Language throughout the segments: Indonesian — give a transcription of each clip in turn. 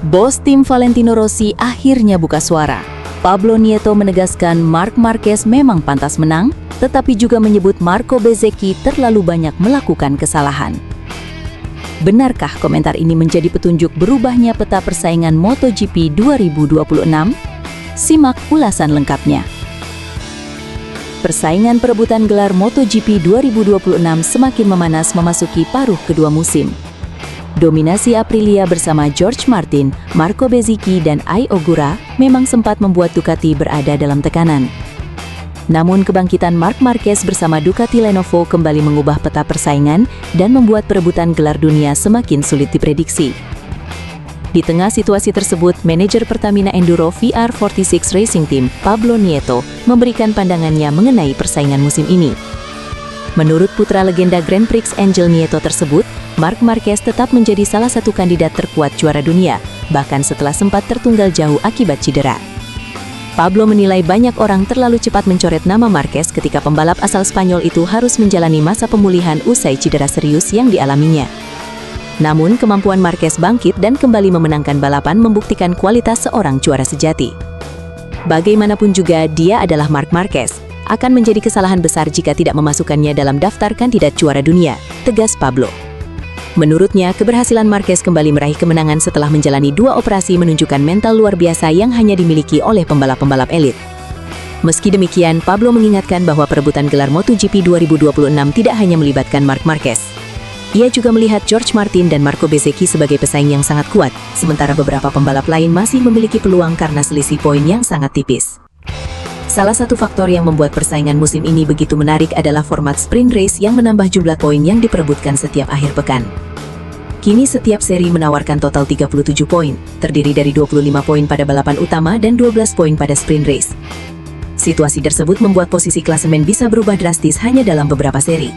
Bos tim Valentino Rossi akhirnya buka suara. Pablo Nieto menegaskan Marc Marquez memang pantas menang, tetapi juga menyebut Marco Bezzecchi terlalu banyak melakukan kesalahan. Benarkah komentar ini menjadi petunjuk berubahnya peta persaingan MotoGP 2026? Simak ulasan lengkapnya. Persaingan perebutan gelar MotoGP 2026 semakin memanas memasuki paruh kedua musim. Dominasi Aprilia bersama George Martin, Marco Bezzecchi, dan Ai Ogura memang sempat membuat Ducati berada dalam tekanan. Namun kebangkitan Marc Marquez bersama Ducati Lenovo kembali mengubah peta persaingan dan membuat perebutan gelar dunia semakin sulit diprediksi. Di tengah situasi tersebut, manajer Pertamina Enduro VR46 Racing Team, Pablo Nieto, memberikan pandangannya mengenai persaingan musim ini. Menurut putra legenda Grand Prix Angel Nieto tersebut, Marc Marquez tetap menjadi salah satu kandidat terkuat juara dunia, bahkan setelah sempat tertunggal jauh akibat cedera. Pablo menilai banyak orang terlalu cepat mencoret nama Marquez ketika pembalap asal Spanyol itu harus menjalani masa pemulihan usai cedera serius yang dialaminya. Namun, kemampuan Marquez bangkit dan kembali memenangkan balapan membuktikan kualitas seorang juara sejati. Bagaimanapun juga, dia adalah Marc Marquez. Akan menjadi kesalahan besar jika tidak memasukkannya dalam daftar kandidat juara dunia, tegas Pablo. Menurutnya, keberhasilan Marquez kembali meraih kemenangan setelah menjalani 2 operasi menunjukkan mental luar biasa yang hanya dimiliki oleh pembalap-pembalap elit. Meski demikian, Pablo mengingatkan bahwa perebutan gelar MotoGP 2026 tidak hanya melibatkan Marc Marquez. Ia juga melihat George Martin dan Marco Bezzecchi sebagai pesaing yang sangat kuat, sementara beberapa pembalap lain masih memiliki peluang karena selisih poin yang sangat tipis. Salah satu faktor yang membuat persaingan musim ini begitu menarik adalah format sprint race yang menambah jumlah poin yang diperebutkan setiap akhir pekan. Kini setiap seri menawarkan total 37 poin, terdiri dari 25 poin pada balapan utama dan 12 poin pada sprint race. Situasi tersebut membuat posisi klasemen bisa berubah drastis hanya dalam beberapa seri.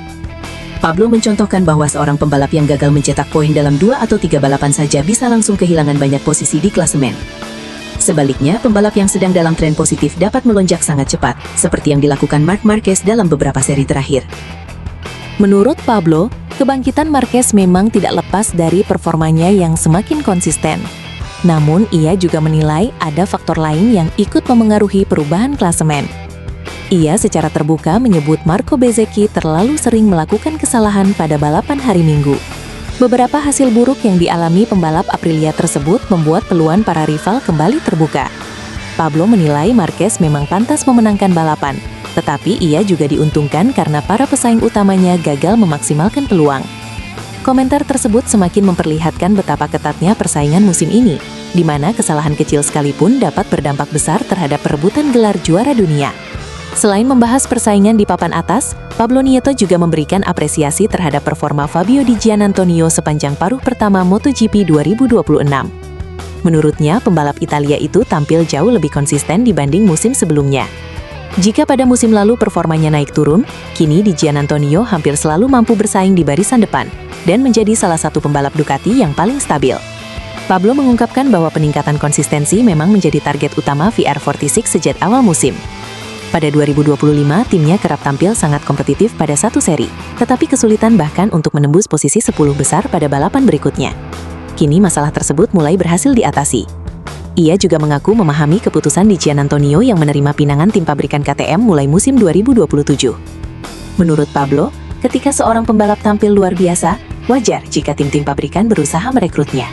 Pablo mencontohkan bahwa seorang pembalap yang gagal mencetak poin dalam 2 atau 3 balapan saja bisa langsung kehilangan banyak posisi di klasemen. Sebaliknya, pembalap yang sedang dalam tren positif dapat melonjak sangat cepat, seperti yang dilakukan Marc Marquez dalam beberapa seri terakhir. Menurut Pablo, kebangkitan Marquez memang tidak lepas dari performanya yang semakin konsisten. Namun, ia juga menilai ada faktor lain yang ikut memengaruhi perubahan klasemen. Ia secara terbuka menyebut Marco Bezzecchi terlalu sering melakukan kesalahan pada balapan hari Minggu. Beberapa hasil buruk yang dialami pembalap Aprilia tersebut membuat peluang para rival kembali terbuka. Pablo menilai Marquez memang pantas memenangkan balapan, tetapi ia juga diuntungkan karena para pesaing utamanya gagal memaksimalkan peluang. Komentar tersebut semakin memperlihatkan betapa ketatnya persaingan musim ini, di mana kesalahan kecil sekalipun dapat berdampak besar terhadap perebutan gelar juara dunia. Selain membahas persaingan di papan atas, Pablo Nieto juga memberikan apresiasi terhadap performa Fabio Di Giannantonio sepanjang paruh pertama MotoGP 2026. Menurutnya, pembalap Italia itu tampil jauh lebih konsisten dibanding musim sebelumnya. Jika pada musim lalu performanya naik turun, kini Di Giannantonio hampir selalu mampu bersaing di barisan depan dan menjadi salah satu pembalap Ducati yang paling stabil. Pablo mengungkapkan bahwa peningkatan konsistensi memang menjadi target utama VR46 sejak awal musim. Pada 2025, timnya kerap tampil sangat kompetitif pada satu seri, tetapi kesulitan bahkan untuk menembus posisi 10 besar pada balapan berikutnya. Kini masalah tersebut mulai berhasil diatasi. Ia juga mengaku memahami keputusan Di Giannantonio yang menerima pinangan tim pabrikan KTM mulai musim 2027. Menurut Pablo, ketika seorang pembalap tampil luar biasa, wajar jika tim-tim pabrikan berusaha merekrutnya.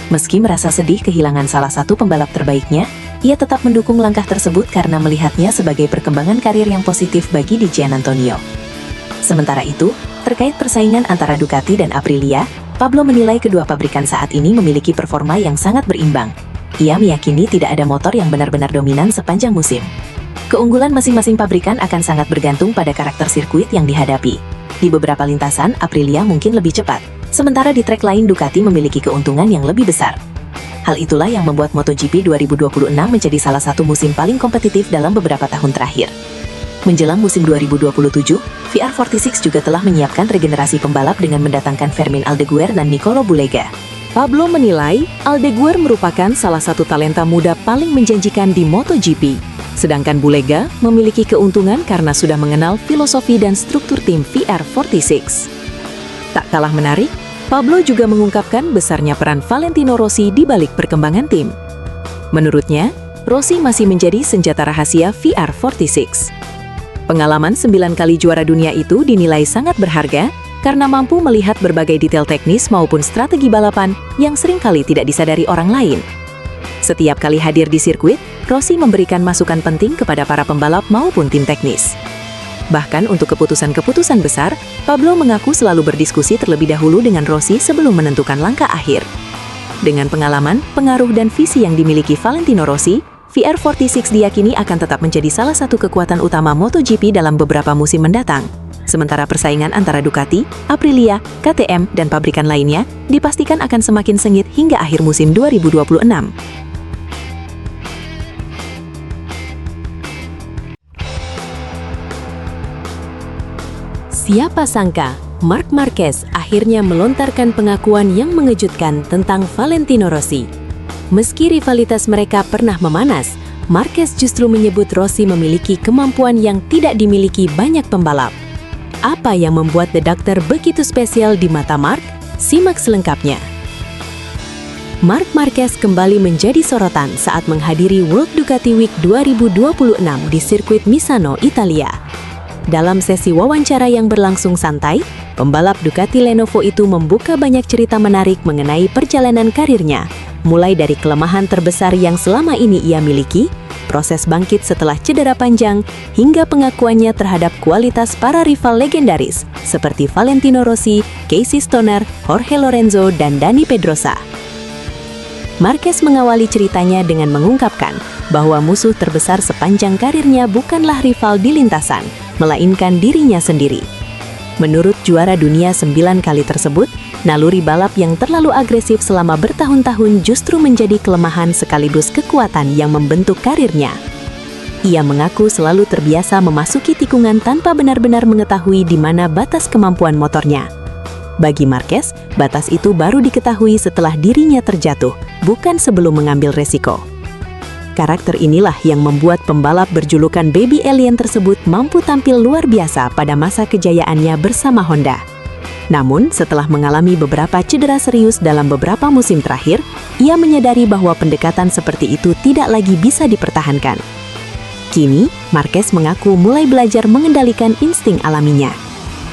Meski merasa sedih kehilangan salah satu pembalap terbaiknya, ia tetap mendukung langkah tersebut karena melihatnya sebagai perkembangan karir yang positif bagi Di Giannantonio. Sementara itu, terkait persaingan antara Ducati dan Aprilia, Pablo menilai kedua pabrikan saat ini memiliki performa yang sangat berimbang. Ia meyakini tidak ada motor yang benar-benar dominan sepanjang musim. Keunggulan masing-masing pabrikan akan sangat bergantung pada karakter sirkuit yang dihadapi. Di beberapa lintasan, Aprilia mungkin lebih cepat, sementara di trek lain Ducati memiliki keuntungan yang lebih besar. Hal itulah yang membuat MotoGP 2026 menjadi salah satu musim paling kompetitif dalam beberapa tahun terakhir. Menjelang musim 2027, VR46 juga telah menyiapkan regenerasi pembalap dengan mendatangkan Fermin Aldeguer dan Nicolo Bulega. Pablo menilai Aldeguer merupakan salah satu talenta muda paling menjanjikan di MotoGP. Sedangkan Bulega memiliki keuntungan karena sudah mengenal filosofi dan struktur tim VR46. Tak kalah menarik, Pablo juga mengungkapkan besarnya peran Valentino Rossi di balik perkembangan tim. Menurutnya, Rossi masih menjadi senjata rahasia VR46. Pengalaman 9 kali juara dunia itu dinilai sangat berharga karena mampu melihat berbagai detail teknis maupun strategi balapan yang seringkali tidak disadari orang lain. Setiap kali hadir di sirkuit, Rossi memberikan masukan penting kepada para pembalap maupun tim teknis. Bahkan untuk keputusan-keputusan besar, Pablo mengaku selalu berdiskusi terlebih dahulu dengan Rossi sebelum menentukan langkah akhir. Dengan pengalaman, pengaruh dan visi yang dimiliki Valentino Rossi, VR46 diyakini akan tetap menjadi salah satu kekuatan utama MotoGP dalam beberapa musim mendatang. Sementara persaingan antara Ducati, Aprilia, KTM, dan pabrikan lainnya dipastikan akan semakin sengit hingga akhir musim 2026. Siapa sangka, Marc Marquez akhirnya melontarkan pengakuan yang mengejutkan tentang Valentino Rossi. Meski rivalitas mereka pernah memanas, Marquez justru menyebut Rossi memiliki kemampuan yang tidak dimiliki banyak pembalap. Apa yang membuat The Doctor begitu spesial di mata Marc? Simak selengkapnya. Marc Marquez kembali menjadi sorotan saat menghadiri World Ducati Week 2026 di sirkuit Misano, Italia. Dalam sesi wawancara yang berlangsung santai, pembalap Ducati Lenovo itu membuka banyak cerita menarik mengenai perjalanan karirnya, mulai dari kelemahan terbesar yang selama ini ia miliki, proses bangkit setelah cedera panjang, hingga pengakuannya terhadap kualitas para rival legendaris seperti Valentino Rossi, Casey Stoner, Jorge Lorenzo, dan Dani Pedrosa. Marquez mengawali ceritanya dengan mengungkapkan bahwa musuh terbesar sepanjang karirnya bukanlah rival di lintasan, melainkan dirinya sendiri. Menurut juara dunia 9 kali tersebut, naluri balap yang terlalu agresif selama bertahun-tahun justru menjadi kelemahan sekaligus kekuatan yang membentuk karirnya. Ia mengaku selalu terbiasa memasuki tikungan tanpa benar-benar mengetahui di mana batas kemampuan motornya. Bagi Marquez, batas itu baru diketahui setelah dirinya terjatuh, bukan sebelum mengambil resiko. Karakter inilah yang membuat pembalap berjulukan Baby Alien tersebut mampu tampil luar biasa pada masa kejayaannya bersama Honda. Namun, setelah mengalami beberapa cedera serius dalam beberapa musim terakhir, ia menyadari bahwa pendekatan seperti itu tidak lagi bisa dipertahankan. Kini, Marquez mengaku mulai belajar mengendalikan insting alaminya.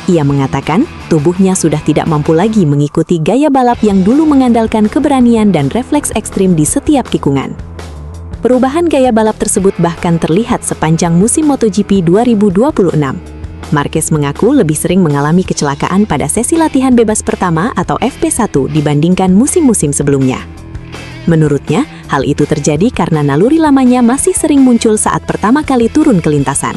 Ia mengatakan, tubuhnya sudah tidak mampu lagi mengikuti gaya balap yang dulu mengandalkan keberanian dan refleks ekstrim di setiap tikungan. Perubahan gaya balap tersebut bahkan terlihat sepanjang musim MotoGP 2026. Marquez mengaku lebih sering mengalami kecelakaan pada sesi latihan bebas pertama atau FP1 dibandingkan musim-musim sebelumnya. Menurutnya, hal itu terjadi karena naluri lamanya masih sering muncul saat pertama kali turun ke lintasan.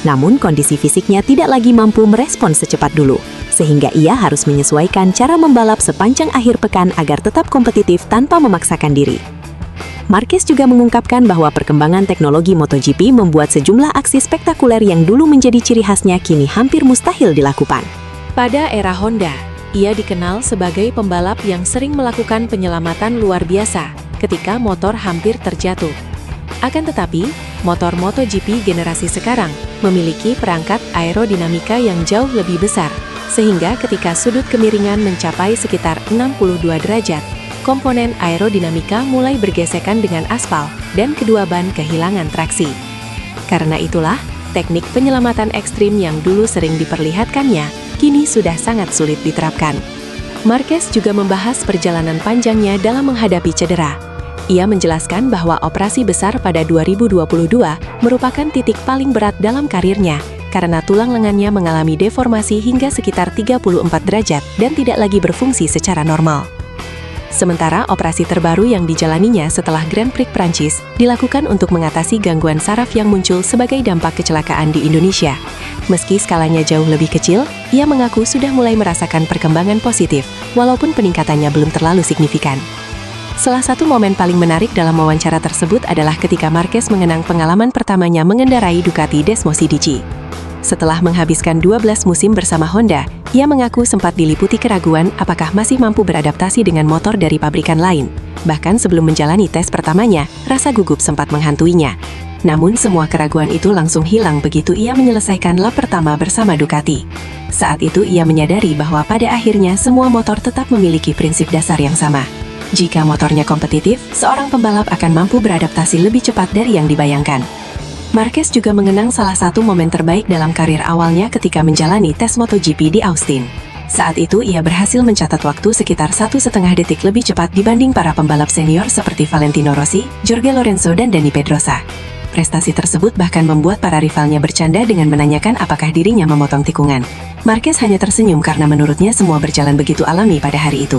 Namun, kondisi fisiknya tidak lagi mampu merespon secepat dulu, sehingga ia harus menyesuaikan cara membalap sepanjang akhir pekan agar tetap kompetitif tanpa memaksakan diri. Marquez juga mengungkapkan bahwa perkembangan teknologi MotoGP membuat sejumlah aksi spektakuler yang dulu menjadi ciri khasnya kini hampir mustahil dilakukan. Pada era Honda, ia dikenal sebagai pembalap yang sering melakukan penyelamatan luar biasa ketika motor hampir terjatuh. Akan tetapi, motor MotoGP generasi sekarang memiliki perangkat aerodinamika yang jauh lebih besar, sehingga ketika sudut kemiringan mencapai sekitar 62 derajat, komponen aerodinamika mulai bergesekan dengan aspal dan kedua ban kehilangan traksi. Karena itulah, teknik penyelamatan ekstrim yang dulu sering diperlihatkannya, kini sudah sangat sulit diterapkan. Marquez juga membahas perjalanan panjangnya dalam menghadapi cedera. Ia menjelaskan bahwa operasi besar pada 2022 merupakan titik paling berat dalam karirnya, karena tulang lengannya mengalami deformasi hingga sekitar 34 derajat dan tidak lagi berfungsi secara normal. Sementara operasi terbaru yang dijalaninya setelah Grand Prix Prancis dilakukan untuk mengatasi gangguan saraf yang muncul sebagai dampak kecelakaan di Indonesia. Meski skalanya jauh lebih kecil, ia mengaku sudah mulai merasakan perkembangan positif, walaupun peningkatannya belum terlalu signifikan. Salah satu momen paling menarik dalam wawancara tersebut adalah ketika Marquez mengenang pengalaman pertamanya mengendarai Ducati Desmosedici. Setelah menghabiskan 12 musim bersama Honda, ia mengaku sempat diliputi keraguan apakah masih mampu beradaptasi dengan motor dari pabrikan lain. Bahkan sebelum menjalani tes pertamanya, rasa gugup sempat menghantuinya. Namun semua keraguan itu langsung hilang begitu ia menyelesaikan lap pertama bersama Ducati. Saat itu ia menyadari bahwa pada akhirnya semua motor tetap memiliki prinsip dasar yang sama. Jika motornya kompetitif, seorang pembalap akan mampu beradaptasi lebih cepat dari yang dibayangkan. Marquez juga mengenang salah satu momen terbaik dalam karir awalnya ketika menjalani tes MotoGP di Austin. Saat itu ia berhasil mencatat waktu sekitar 1,5 detik lebih cepat dibanding para pembalap senior seperti Valentino Rossi, Jorge Lorenzo dan Dani Pedrosa. Prestasi tersebut bahkan membuat para rivalnya bercanda dengan menanyakan apakah dirinya memotong tikungan. Marquez hanya tersenyum karena menurutnya semua berjalan begitu alami pada hari itu.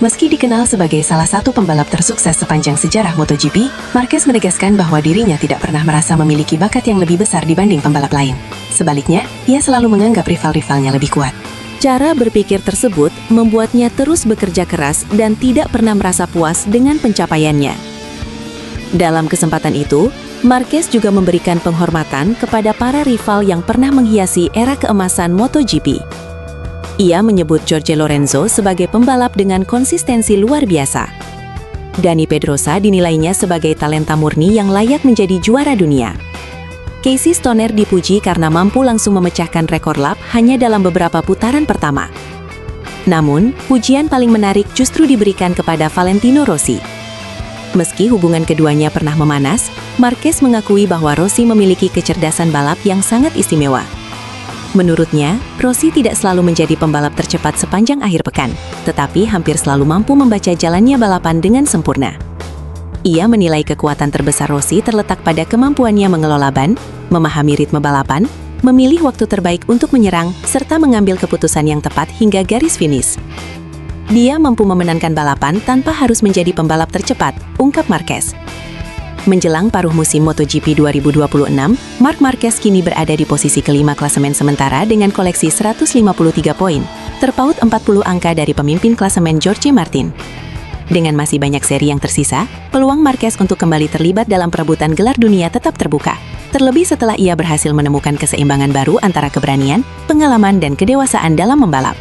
Meski dikenal sebagai salah satu pembalap tersukses sepanjang sejarah MotoGP, Marquez menegaskan bahwa dirinya tidak pernah merasa memiliki bakat yang lebih besar dibanding pembalap lain. Sebaliknya, ia selalu menganggap rival-rivalnya lebih kuat. Cara berpikir tersebut membuatnya terus bekerja keras dan tidak pernah merasa puas dengan pencapaiannya. Dalam kesempatan itu, Marquez juga memberikan penghormatan kepada para rival yang pernah menghiasi era keemasan MotoGP. Ia menyebut Jorge Lorenzo sebagai pembalap dengan konsistensi luar biasa. Dani Pedrosa dinilainya sebagai talenta murni yang layak menjadi juara dunia. Casey Stoner dipuji karena mampu langsung memecahkan rekor lap hanya dalam beberapa putaran pertama. Namun, pujian paling menarik justru diberikan kepada Valentino Rossi. Meski hubungan keduanya pernah memanas, Marquez mengakui bahwa Rossi memiliki kecerdasan balap yang sangat istimewa. Menurutnya, Rossi tidak selalu menjadi pembalap tercepat sepanjang akhir pekan, tetapi hampir selalu mampu membaca jalannya balapan dengan sempurna. Ia menilai kekuatan terbesar Rossi terletak pada kemampuannya mengelola ban, memahami ritme balapan, memilih waktu terbaik untuk menyerang, serta mengambil keputusan yang tepat hingga garis finish. Dia mampu memenangkan balapan tanpa harus menjadi pembalap tercepat, ungkap Marquez. Menjelang paruh musim MotoGP 2026, Marc Marquez kini berada di posisi kelima klasemen sementara dengan koleksi 153 poin, terpaut 40 angka dari pemimpin klasemen Jorge Martin. Dengan masih banyak seri yang tersisa, peluang Marquez untuk kembali terlibat dalam perebutan gelar dunia tetap terbuka, terlebih setelah ia berhasil menemukan keseimbangan baru antara keberanian, pengalaman dan kedewasaan dalam membalap.